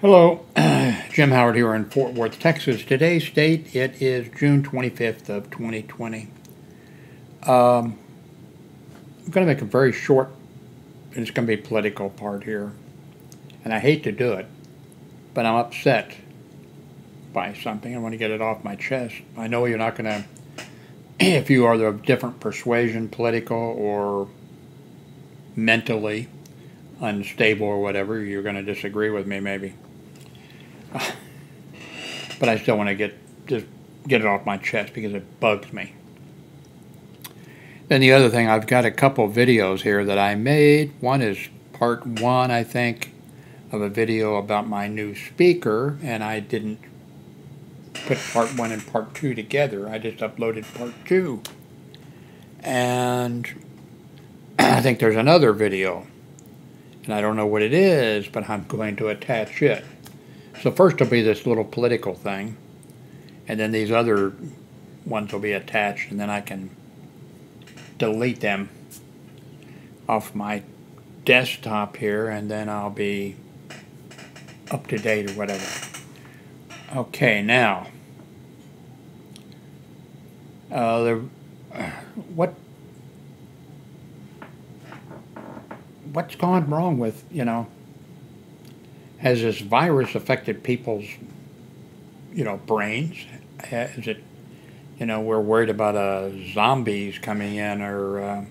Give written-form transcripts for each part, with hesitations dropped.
Hello, Jim Howard here in Fort Worth, Texas. Today's date, it is June 25th of 2020. I'm going to make a very short, and it's going to be a political part here. And I hate to do it, but I'm upset by something. I want to get it off my chest. I know you're not going to, if you are of different persuasion, political or mentally unstable or whatever, you're going to disagree with me maybe. But I still want to get it off my chest because it bugs me. Then the other thing, I've got a couple videos here that I made. One is part one, I think, of a video about my new speaker, and I didn't put part one and part two together. I just uploaded part two. And I think there's another video, and I don't know what it is, but I'm going to attach it. So first will be this little political thing, and then these other ones will be attached, and then I can delete them off my desktop here, and then I'll be up to date or whatever. Okay, now, what's gone wrong with, has this virus affected people's, brains? Is it, we're worried about zombies coming in or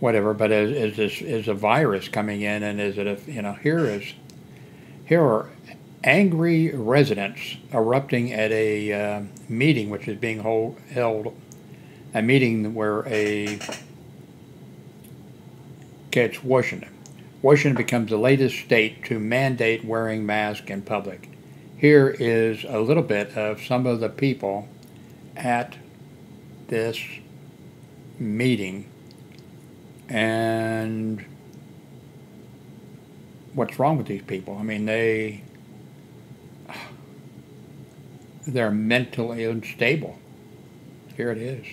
whatever, but is a virus coming in, and is it, here are angry residents erupting at a meeting which is being held, a meeting where it's Washington. Washington becomes the latest state to mandate wearing masks in public. Here is a little bit of some of the people at this meeting and what's wrong with these people. I mean, they're mentally unstable. Here it is.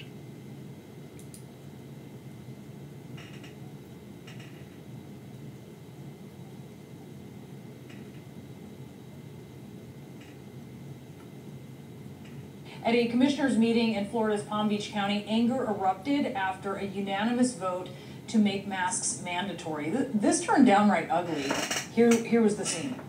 At a commissioners' meeting in Florida's Palm Beach County, anger erupted after a unanimous vote to make masks mandatory. This turned downright ugly. Here was the scene.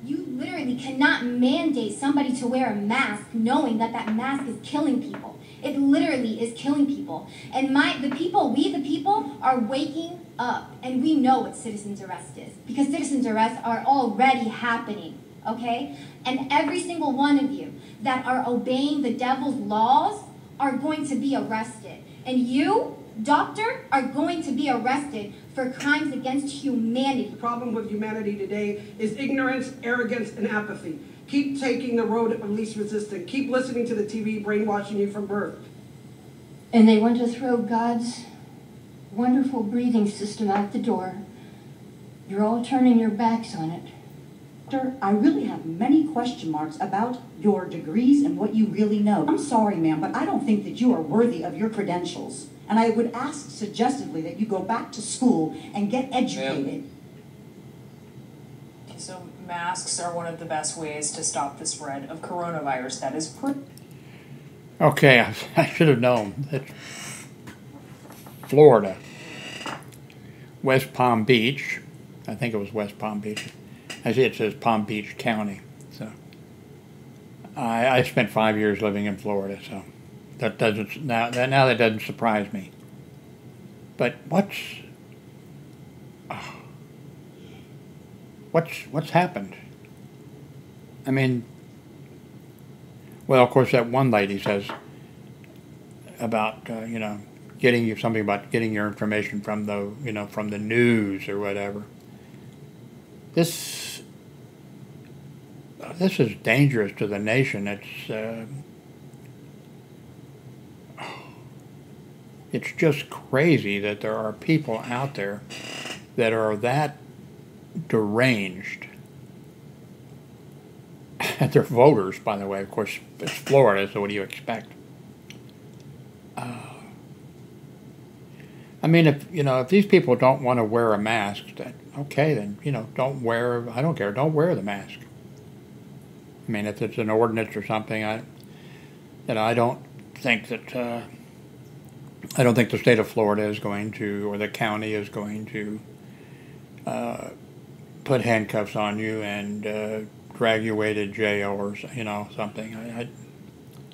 You literally cannot mandate somebody to wear a mask knowing that that mask is killing people. It literally is killing people. And we the people, are waking up, and we know what citizens' arrest is, because citizens' arrests are already happening, okay? And every single one of you that are obeying the devil's laws are going to be arrested. And you, doctor, are going to be arrested for crimes against humanity. The problem with humanity today is ignorance, arrogance, and apathy. Keep taking the road of least resistance. Keep listening to the TV brainwashing you from birth. And they want to throw God's wonderful breathing system out the door. You're all turning your backs on it. I really have many question marks about your degrees and what you really know. I'm sorry, ma'am, but I don't think that you are worthy of your credentials. And I would ask suggestively that you go back to school and get educated. So masks are one of the best ways to stop the spread of coronavirus. That is Okay, I should have known that Florida, West Palm Beach, I think it was West Palm Beach. I see it says Palm Beach County. So I spent 5 years living in Florida, so that doesn't now that doesn't surprise me. But what's happened? I mean, well, of course, that one lady says about getting your information from the from the news or whatever. This is dangerous to the nation. It's just crazy that there are people out there that are that deranged. They're voters, by the way. Of course, it's Florida, so what do you expect? I mean, if these people don't want to wear a mask, then okay, then, don't wear, I don't care, don't wear the mask. I mean, if it's an ordinance or something, I don't think that, I don't think the state of Florida is going to, or the county is going to, put handcuffs on you and drag you away to jail or something.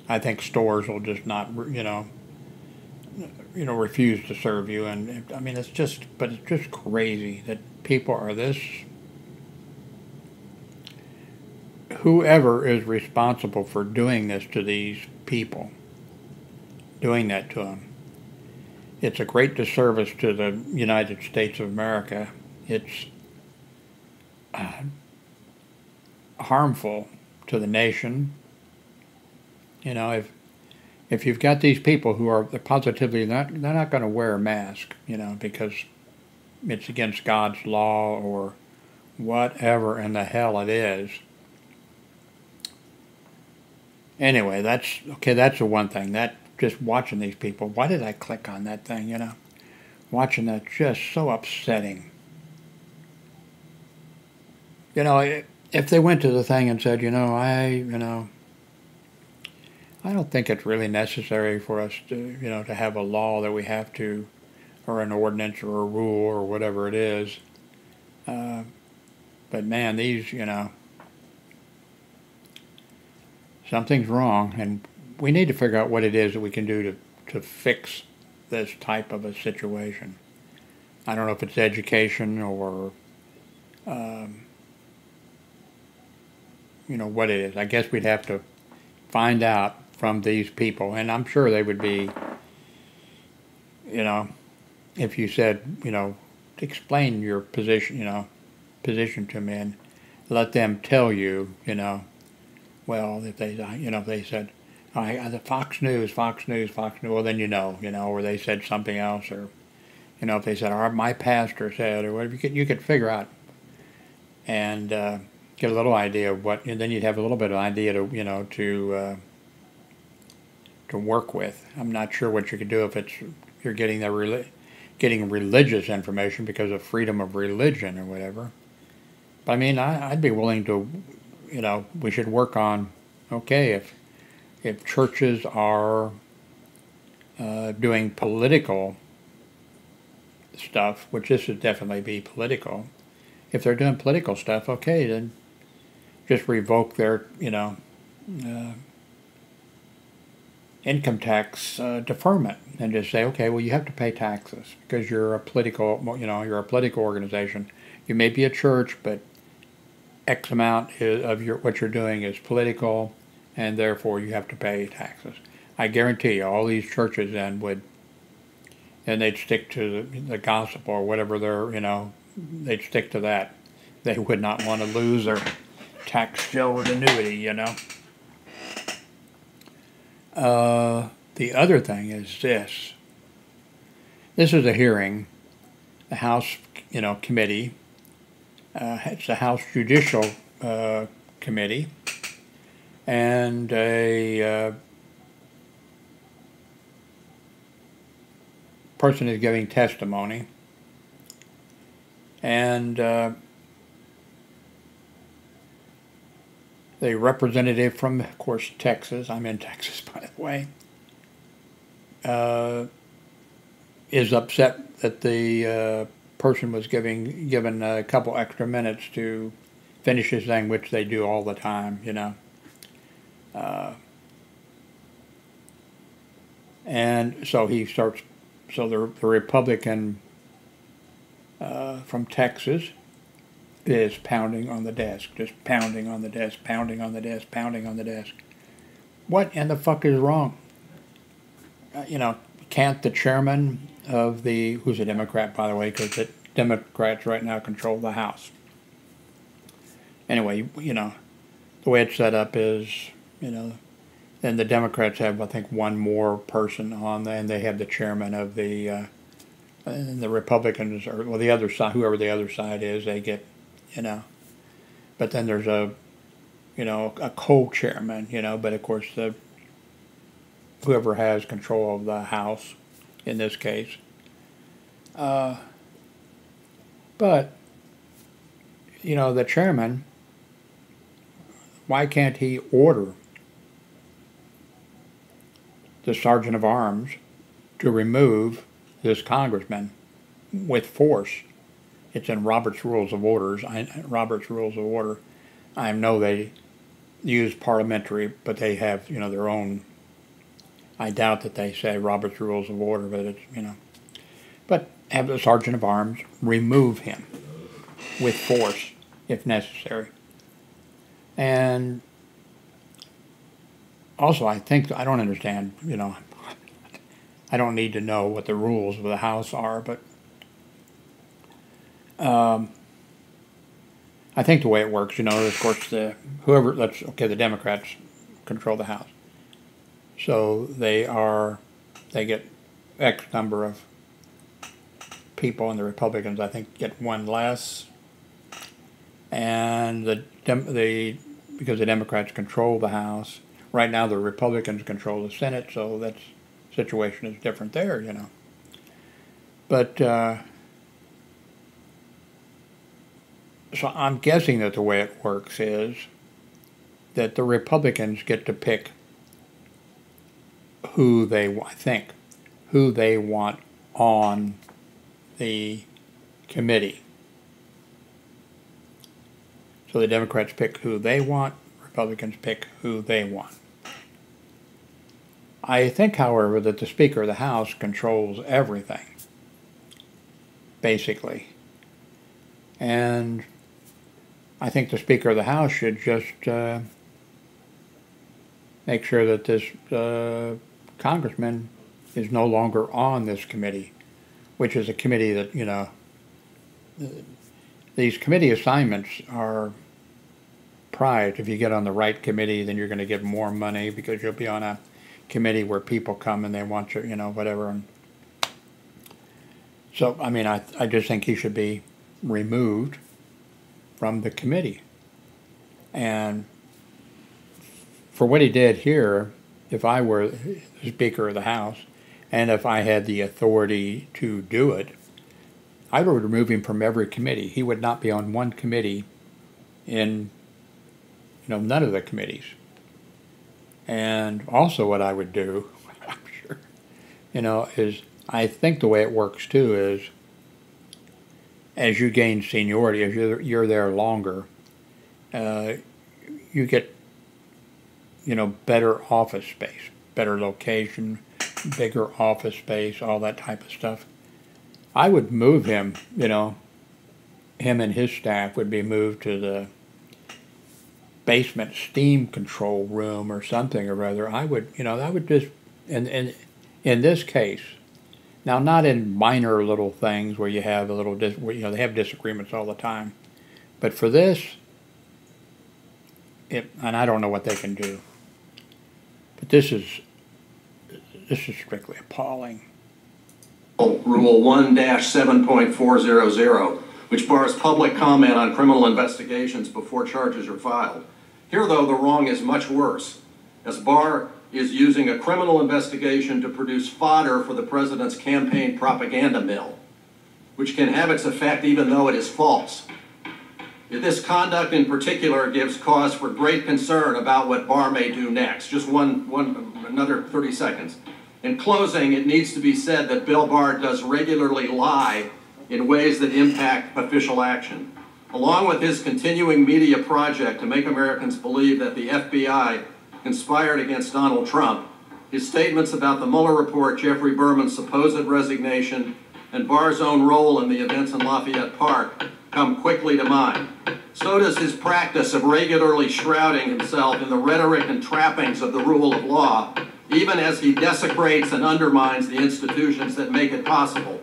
I think stores will just not refuse to serve you, and I mean it's just crazy that people are this. Whoever is responsible for doing this to these people, doing that to them, it's a great disservice to the United States of America. It's harmful to the nation. If you've got these people who are positively they're not going to wear a mask, because it's against God's law or whatever in the hell it is. Anyway, that's the one thing. That just watching these people, why did I click on that thing, Watching that, just so upsetting. If they went to the thing and said, I don't think it's really necessary for us to, to have a law that we have to, or an ordinance or a rule or whatever it is. But man, these, something's wrong, and we need to figure out what it is that we can do to fix this type of a situation. I don't know if it's education or, what it is. I guess we'd have to find out from these people, and I'm sure they would be, if you said, explain your position, position to me, and let them tell you, well, if they said, the Fox News, well, then or they said something else, or, if they said, my pastor said, or whatever, you could figure out and get a little idea of what, and then you'd have a little bit of idea to work with. I'm not sure what you could do if you're getting getting religious information because of freedom of religion or whatever. But I mean, I'd be willing to, we should work on, okay, if churches are doing political stuff, which this would definitely be political, if they're doing political stuff, okay, then just revoke their, income tax deferment, and just say, okay, well, you have to pay taxes because you're a political, you're a political organization. You may be a church, but X amount of what you're doing is political, and therefore you have to pay taxes. I guarantee you, all these churches then they'd stick to the gospel or whatever they'd stick to that. They would not want to lose their tax shield annuity, The other thing is this. This is a hearing, the House, committee. It's the House Judicial Committee, and a person is giving testimony, and the representative from, of course, Texas, I'm in Texas, by the way, is upset that the person was given a couple extra minutes to finish his thing, which they do all the time, and so he starts, so the Republican from Texas is pounding on the desk, just pounding on the desk, pounding on the desk, pounding on the desk. What in the fuck is wrong? Can't the chairman of who's a Democrat, by the way, because the Democrats right now control the House. Anyway, the way it's set up is, then the Democrats have, I think, one more person on there, and they have the chairman of and the Republicans, or well, the other side, whoever the other side is, they get, but then there's a co-chairman, but of course whoever has control of the House, in this case, But, you know, the chairman, why can't he order the sergeant of arms to remove this congressman with force? It's in Robert's Rules of Order. I know they use parliamentary, but they have, you know, their own. I doubt that they say Robert's Rules of Order, but it's, you know. But have the sergeant of arms remove him with force if necessary. And also, I don't understand, you know, I don't need to know what the rules of the House are, but I think the way it works, you know, of course, the Democrats control the House. So they get X number of people, and the Republicans, I think, get one less. And because the Democrats control the House, right now the Republicans control the Senate, so that situation is different there, you know. But so I'm guessing that the way it works is that the Republicans get to pick who they want on the committee. So the Democrats pick who they want, Republicans pick who they want. I think, however, that the Speaker of the House controls everything, basically. And I think the Speaker of the House should just make sure that this congressman is no longer on this committee, which is a committee that, you know, these committee assignments are prized. If you get on the right committee, then you're going to get more money because you'll be on a committee where people come and they want you, you know, whatever. And so, I mean, I just think he should be removed from the committee. And for what he did here, if I were the Speaker of the House, and if I had the authority to do it, I would remove him from every committee. He would not be on one committee in, you know, none of the committees. And also what I would do, I'm sure, you know, is I think the way it works too is as you gain seniority, as you're there longer, you get, you know, better office space, better location, bigger office space, all that type of stuff. I would move him, you know, him and his staff would be moved to the basement steam control room or something or other. I would, you know, I would just, in this case, now not in minor little things where you have a little, you know, they have disagreements all the time, but for this, and I don't know what they can do, but this is strictly appalling. Rule 1-7.400, which bars public comment on criminal investigations before charges are filed. Here, though, the wrong is much worse, as Barr is using a criminal investigation to produce fodder for the president's campaign propaganda mill, which can have its effect even though it is false. This conduct in particular gives cause for great concern about what Barr may do next. Just another 30 seconds. In closing, it needs to be said that Bill Barr does regularly lie in ways that impact official action. Along with his continuing media project to make Americans believe that the FBI conspired against Donald Trump, his statements about the Mueller report, Jeffrey Berman's supposed resignation, and Barr's own role in the events in Lafayette Park come quickly to mind. So does his practice of regularly shrouding himself in the rhetoric and trappings of the rule of law, even as he desecrates and undermines the institutions that make it possible.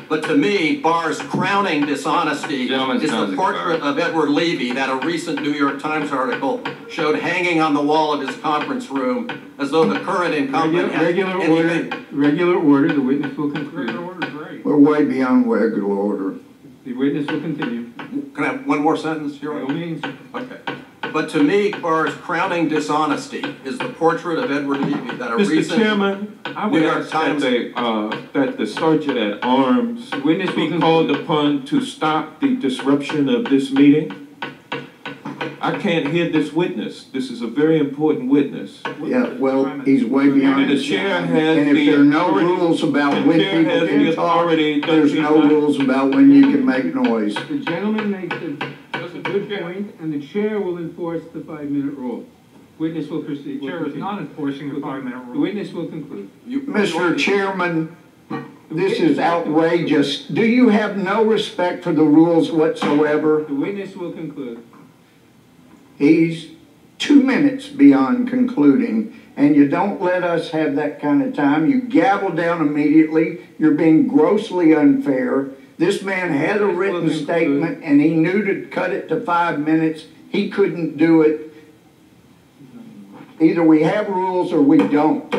But to me, Barr's crowning dishonesty is the portrait of Edward Levy that a recent New York Times article showed hanging on the wall of his conference room, as though the current incumbent regular order, the witness will conclude. Regular order is right. We're way beyond regular order. The witness will continue. Can I have one more sentence, Your Honor? By all means. Okay. But to me, Barr's crowning dishonesty is the portrait of Edward Levy that a recent... Mr. Chairman, I would New York ask Times. that the sergeant at arms Witness be will called upon to stop the disruption of this meeting. I can't hear this witness. This is a very important witness. Yeah, well, he's way beyond And the his chair time. has And if the there are no authority- rules about the when chair people has the can talk, authority, there's does he no not? rules about when you can make noise. The gentleman makes a good point, and the chair will enforce the 5-minute rule. Witness will proceed. The chair is not enforcing the 5-minute The rule. witness will conclude. Mr. Chairman, this is outrageous. Do you have no respect for the rules whatsoever? The witness will conclude. He's 2 minutes beyond concluding, and you don't let us have that kind of time. You gavel down immediately. You're being grossly unfair. This man had a written statement, and he knew to cut it to 5 minutes. He couldn't do it. Either we have rules or we don't.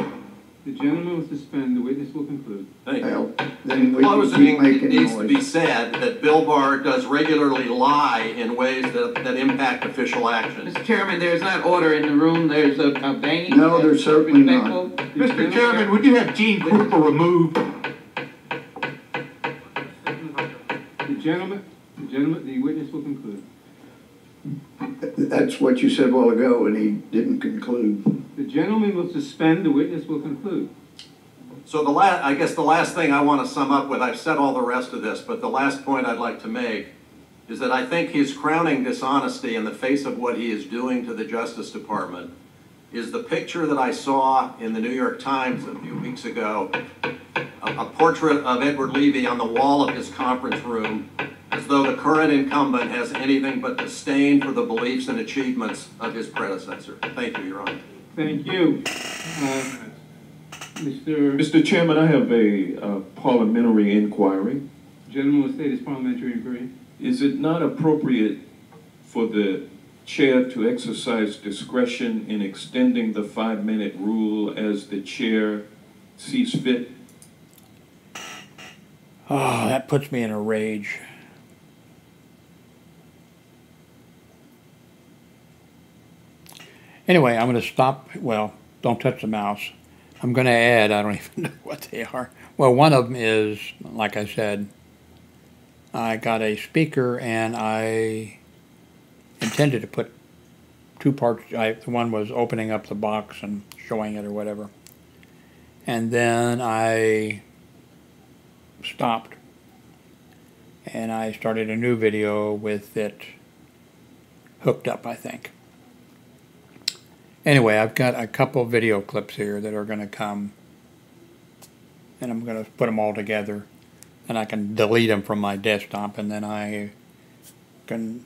The gentleman will suspend. The witness will conclude. Thank you. Well, then In we can closing, keep it making needs to be noise. said that Bill Barr does regularly lie in ways that impact official action. Mr. Chairman, there's not order in the room. There's a banging. No, there's certainly not. Mr. Chairman, would you have Gene Cooper removed? The witness will conclude. That's what you said a while ago, and he didn't conclude. The gentleman will suspend. The witness will conclude. So I guess the last thing I want to sum up with, I've said all the rest of this, but the last point I'd like to make is that I think his crowning dishonesty in the face of what he is doing to the Justice Department is the picture that I saw in the New York Times a few weeks ago, a portrait of Edward Levy on the wall of his conference room, as though the current incumbent has anything but disdain for the beliefs and achievements of his predecessor. Thank you, Your Honor. Thank you. Mr. Chairman, I have a parliamentary inquiry. The gentleman will state his parliamentary inquiry. Is it not appropriate for the chair to exercise discretion in extending the 5-minute rule as the chair sees fit? Oh, that puts me in a rage. Anyway, I'm going to stop. Well, don't touch the mouse. I'm going to add, I don't even know what they are. Well, one of them is, like I said, I got a speaker and I intended to put 2 parts. One was opening up the box and showing it or whatever. And then I stopped and I started a new video with it hooked up, I think. Anyway, I've got a couple of video clips here that are going to come, and I'm going to put them all together, and I can delete them from my desktop, and then I can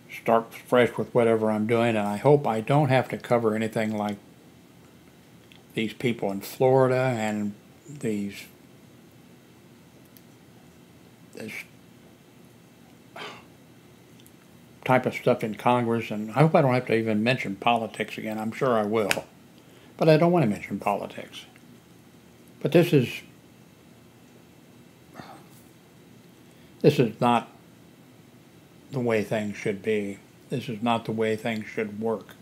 start fresh with whatever I'm doing, and I hope I don't have to cover anything like these people in Florida and this type of stuff in Congress, and I hope I don't have to even mention politics again. I'm sure I will, but I don't want to mention politics. But this is not the way things should be. This is not the way things should work.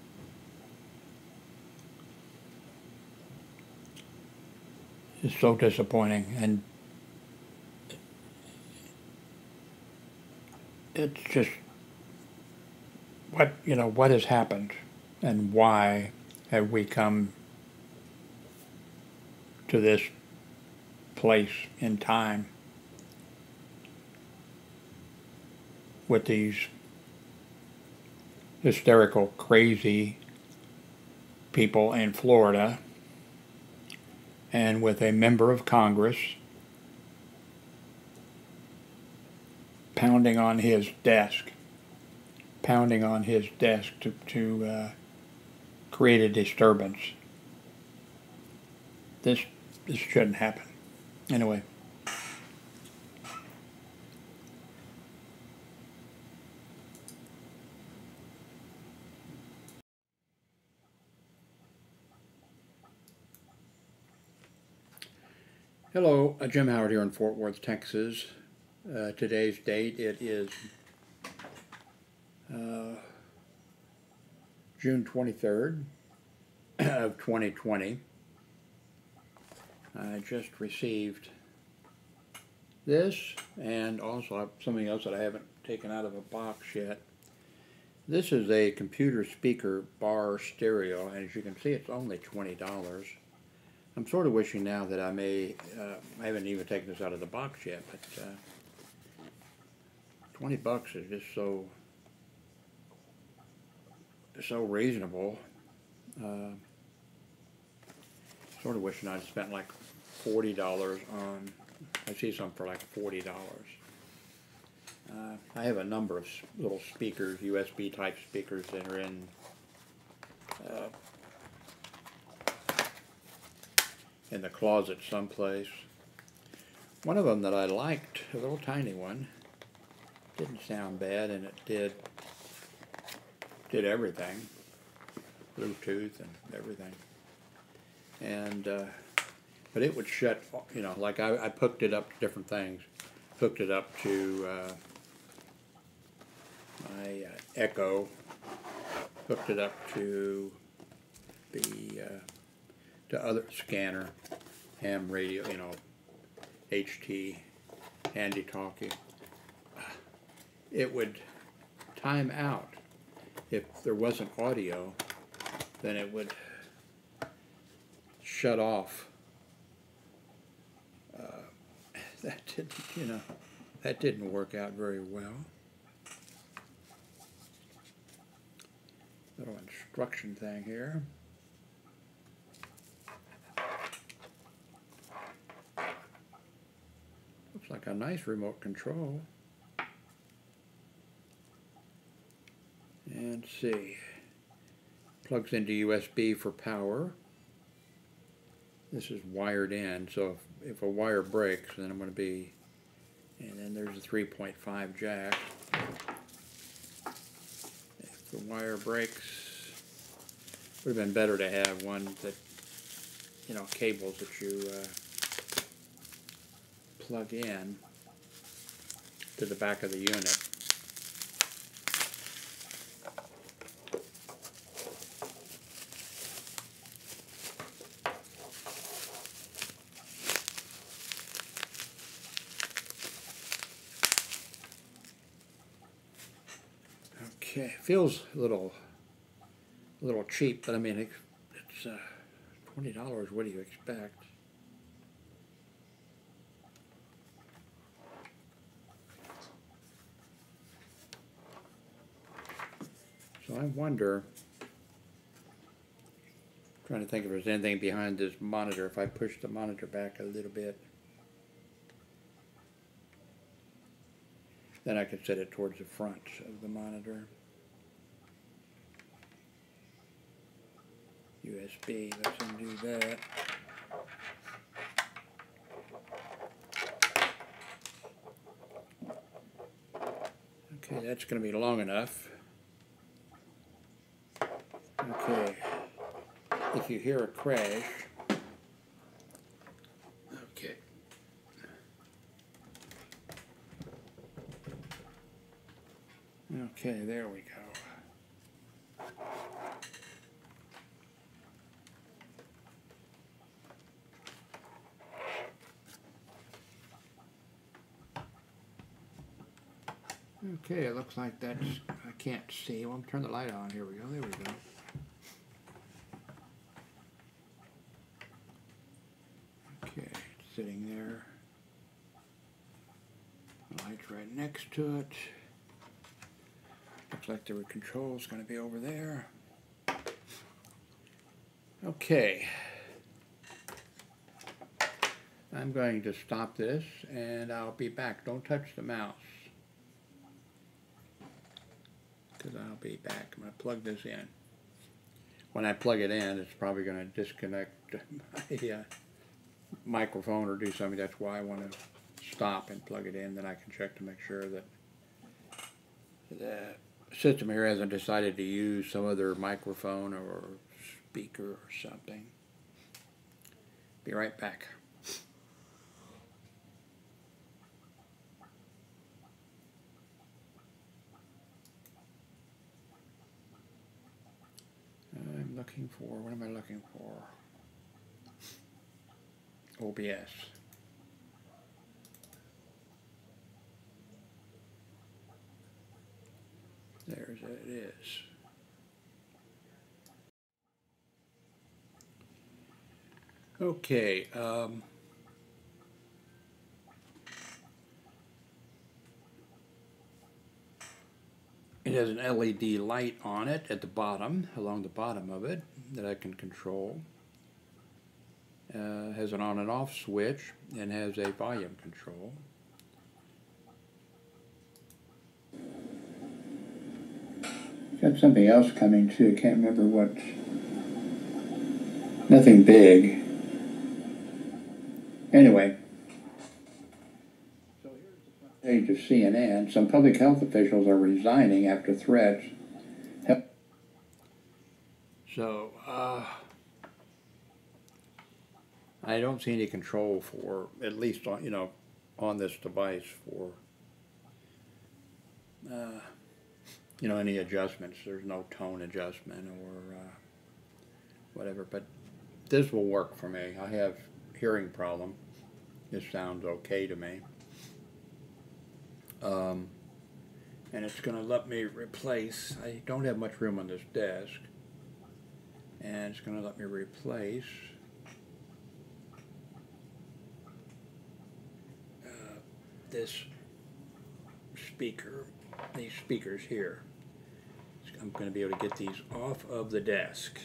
It's so disappointing, and it's just what has happened and why have we come to this place in time with these hysterical, crazy people in Florida and with a member of Congress pounding on his desk to create a disturbance. This shouldn't happen. Anyway. Hello, Jim Howard here in Fort Worth, Texas. Today's date, it is June 23rd of 2020. I just received this, and also I have something else that I haven't taken out of a box yet. This is a computer speaker bar stereo, and as you can see, it's only $20. I'm sort of wishing now that I may, I haven't even taken this out of the box yet, but 20 bucks is just so reasonable. Sort of wishing I'd spent like $40 on, I see some for like $40. I have a number of little speakers, USB type speakers that are in the closet someplace. One of them that I liked, a little tiny one, didn't sound bad, and it did everything, Bluetooth and everything. And but it would shut, you know, like I hooked it up to different things. Hooked it up to my Echo. Hooked it up to the to other scanner, ham radio, you know, HT, handy talkie. It would time out. If there wasn't audio, then it would shut off. That didn't, you know, that didn't work out very well. Little instruction thing here. Looks like a nice remote control. And see, plugs into USB for power. This is wired in, so if a wire breaks, then I'm going to be, and then there's a 3.5 jack. If the wire breaks, would have been better to have one that, you know, cables that you plug in to the back of the unit. Okay, feels a little cheap, but I mean it's $20. What do you expect? So I wonder, trying to think if there's anything behind this monitor. If I push the monitor back a little bit, then I could set it towards the front of the monitor. USB, let's undo that. Okay, that's going to be long enough. Okay, if you hear a crash, okay. Okay, there we go. Okay, it looks like that's, I can't see. Well, turn the light on. Here we go. There we go. Okay, it's sitting there. The light's right next to it. Looks like the control's going to be over there. Okay. I'm going to stop this and I'll be back. Don't touch the mouse, because I'll be back. I'm going to plug this in. When I plug it in, it's probably going to disconnect my microphone or do something. That's why I want to stop and plug it in. Then I can check to make sure that the system here hasn't decided to use some other microphone or speaker or something. Be right back. I'm looking for, what am I looking for? OBS. There's it is. Okay. It has an LED light on it at the bottom, along the bottom of it, that I can control. Has an on and off switch and has a volume control. Got something else coming too, can't remember what. Nothing big. Anyway. So here's the front page of CNN. Some public health officials are resigning after threats. So, I don't see any control for, at least on, you know, on this device for, you know, any adjustments. There's no tone adjustment or whatever, but this will work for me. I have hearing problem. This sounds okay to me. And it's going to let me replace, I don't have much room on this desk, and it's going to let me replace this speaker, these speakers here. I'm going to be able to get these off of the desk.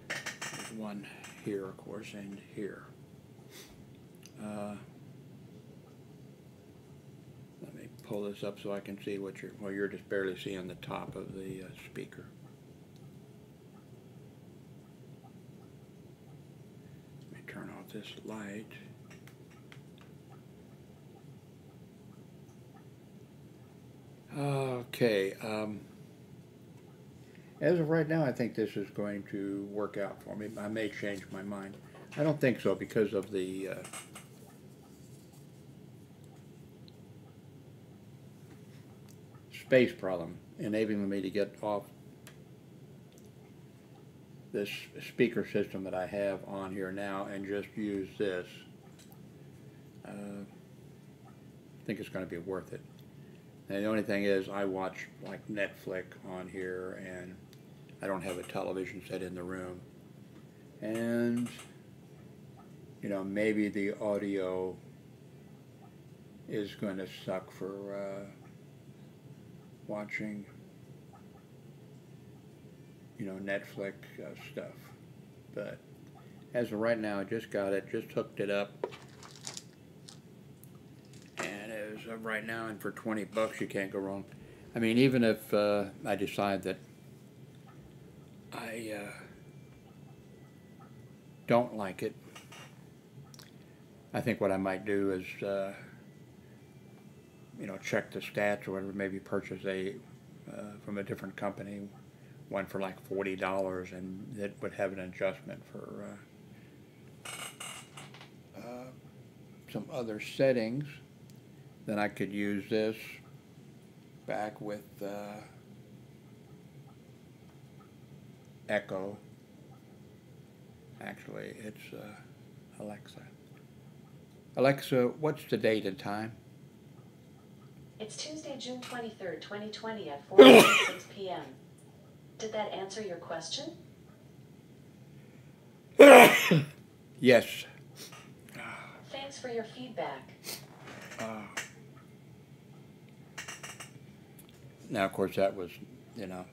There's one here, of course, and here. Let me pull this up so I can see what you're just barely seeing the top of the speaker. Let me turn off this light. Okay. As of right now, I think this is going to work out for me. I may change my mind. I don't think so because of the space problem, enabling me to get off this speaker system that I have on here now and just use this. I think it's going to be worth it. And the only thing is, I watch like Netflix on here, and I don't have a television set in the room. And, you know, maybe the audio is going to suck for watching, you know, Netflix stuff. But as of right now, I just got it, just hooked it up. And as of right now, and for 20 bucks, you can't go wrong. I mean, even if I decide that I don't like it, I think what I might do is, you know, check the stats or whatever, maybe purchase a, from a different company, one for like $40, and it would have an adjustment for some other settings. Then I could use this back with Echo. Actually, it's Alexa. Alexa, what's the date and time? It's Tuesday, June 23rd, 2020 at 4:06 p.m. Did that answer your question? Yes. Thanks for your feedback. Now, of course, that was, you know,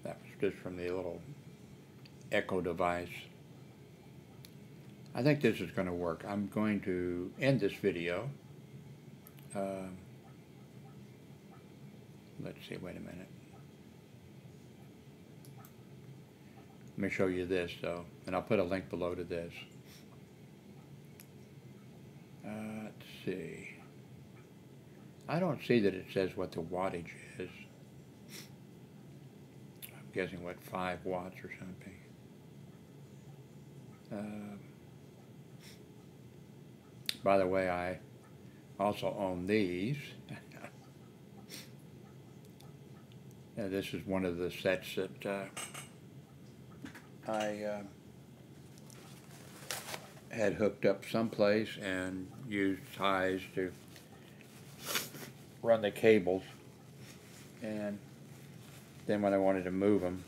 that was just from the little Echo device. I think this is going to work. I'm going to end this video. Let's see, wait a minute. Let me show you this, though, and I'll put a link below to this. Let's see. I don't see that it says what the wattage is. I'm guessing, what, 5 watts or something. By the way, I also own these. This is one of the sets that I had hooked up someplace and used ties to run the cables, and then when I wanted to move them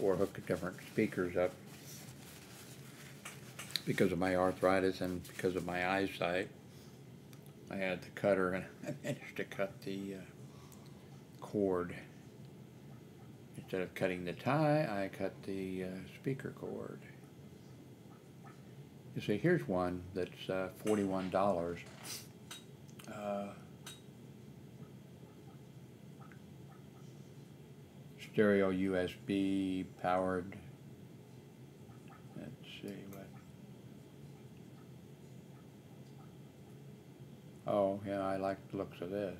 or hook different speakers up, because of my arthritis and because of my eyesight, I had the cutter and I managed to cut the cord. Instead of cutting the tie, I cut the speaker cord. You see, here's one that's $41. Stereo USB powered. Let's see what. Oh, yeah, I like the looks of this.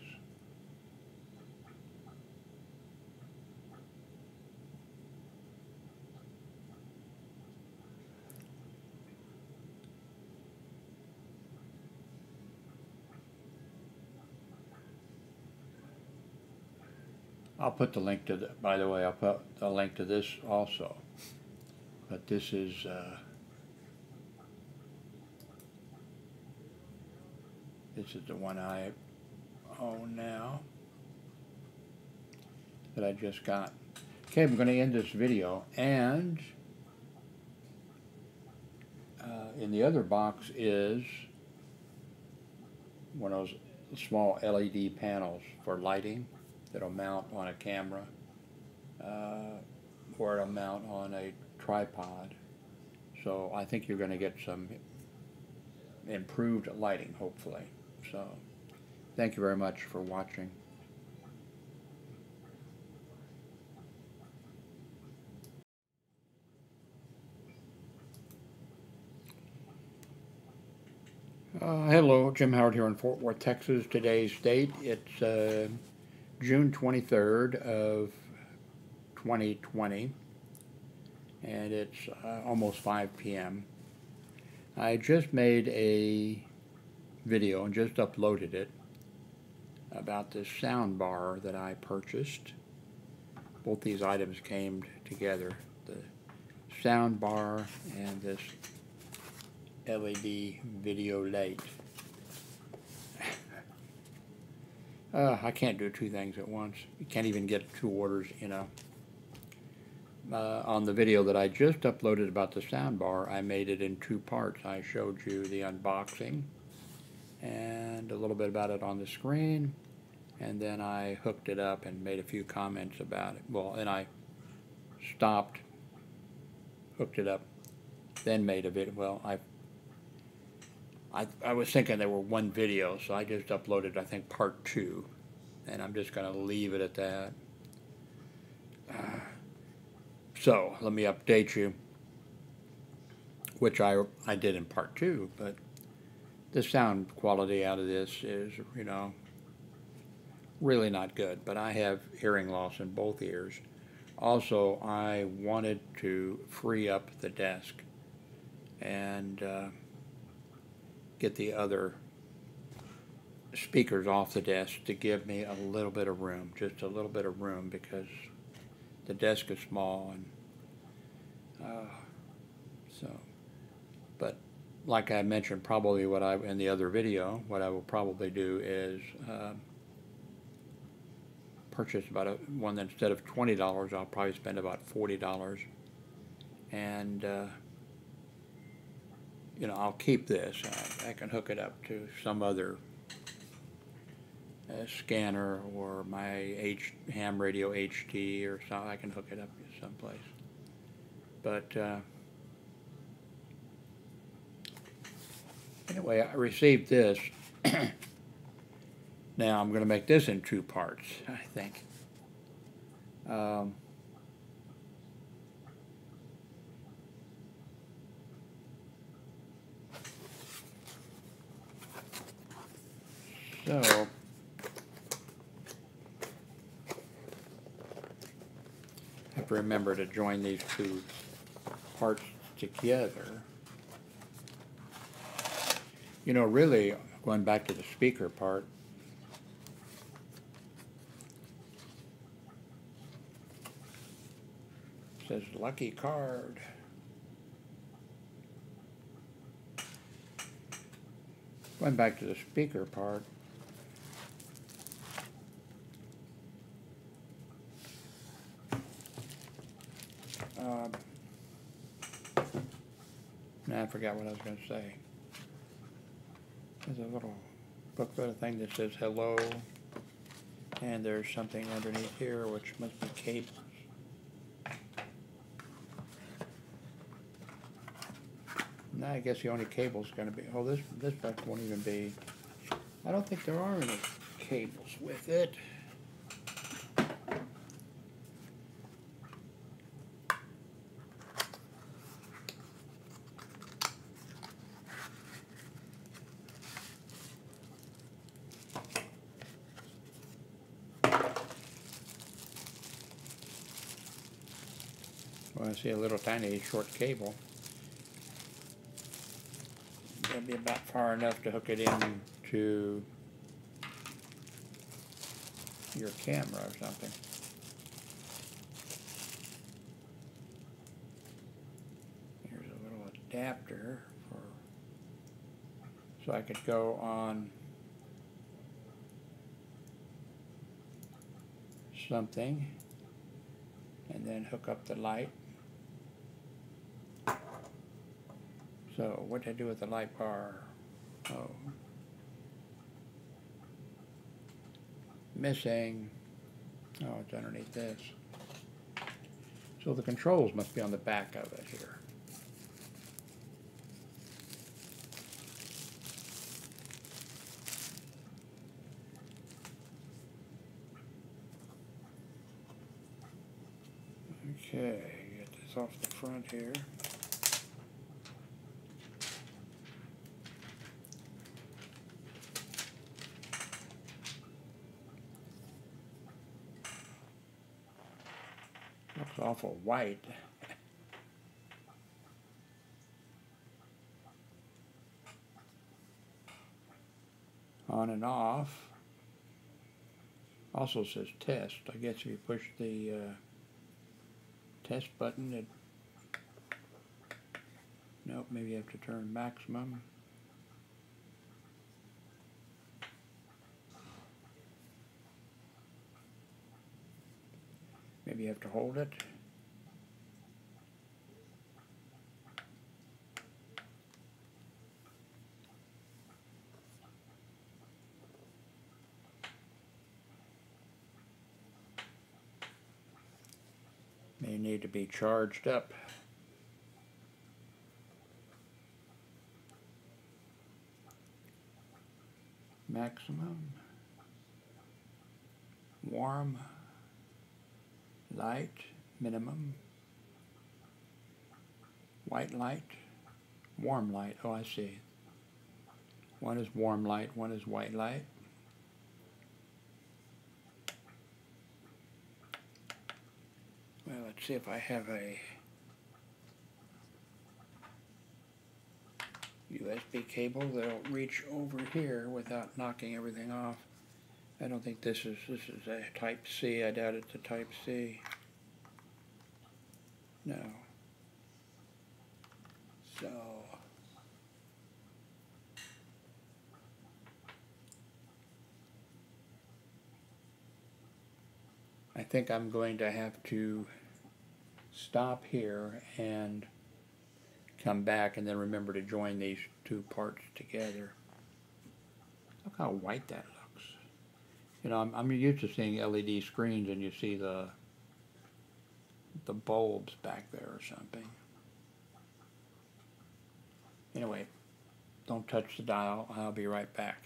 I'll put the link to the, by the way, I'll put the link to this also. But this is the one I own now that I just got. Okay, I'm going to end this video, and in the other box is one of those small LED panels for lighting that'll mount on a camera or it'll mount on a tripod. So I think you're going to get some improved lighting, hopefully. So thank you very much for watching. Hello, Jim Howard here in Fort Worth, Texas. Today's date, it's June 23rd of 2020, and it's almost 5 p.m. I just made a video and just uploaded it about this sound bar that I purchased. Both these items came together, the sound bar and this LED video light. I can't do two things at once. You can't even get two orders, you know. On the video that I just uploaded about the sound bar, I made it in two parts. I showed you the unboxing and a little bit about it on the screen, and then I hooked it up and made a few comments about it. Well, and I stopped, hooked it up, then made a video. Well, I was thinking there were one video, so I just uploaded, I think, part 2, and I'm just going to leave it at that. So let me update you, which I did in part 2, but the sound quality out of this is, you know, really not good. But I have hearing loss in both ears. Also, I wanted to free up the desk and get the other speakers off the desk to give me a little bit of room, just a little bit of room, because the desk is small, and so. But like I mentioned, probably in the other video, what I will probably do is purchase about one that instead of $20, I'll probably spend about $40, and you know, I'll keep this. I can hook it up to some other scanner or my ham radio HD or something. I can hook it up someplace. But anyway, I received this. Now I'm going to make this in two parts, I think. So, I have to remember to join these two parts together. You know, really, going back to the speaker part, it says lucky card. Going back to the speaker part, now I forgot what I was going to say. There's a little booklet thing that says hello, and there's something underneath here which must be cables. Now I guess the only cable's going to be, oh, this book won't even be, I don't think there are any cables with it. Well, I see a little tiny short cable. That'll be about far enough to hook it into your camera or something. Here's a little adapter for, so I could go on something and then hook up the light. So what did I do with the light bar? Oh. Missing. Oh, it's underneath this. So the controls must be on the back of it here. Okay, get this off the front here. Looks awful white. On and off. Also says test. I guess if you push the test button, it, nope, maybe you have to turn maximum. Maybe you have to hold it. May need to be charged up. Maximum. Warm. Light. Minimum. White light. Warm light. Oh, I see. One is warm light, one is white light. Well, let's see if I have a USB cable that'll reach over here without knocking everything off. I don't think this is a Type C. I doubt it's a Type C. No. So I think I'm going to have to stop here and come back and then remember to join these two parts together. Look how white that looks. You know, I'm used to seeing LED screens and you see the bulbs back there or something. Anyway, don't touch the dial. I'll be right back.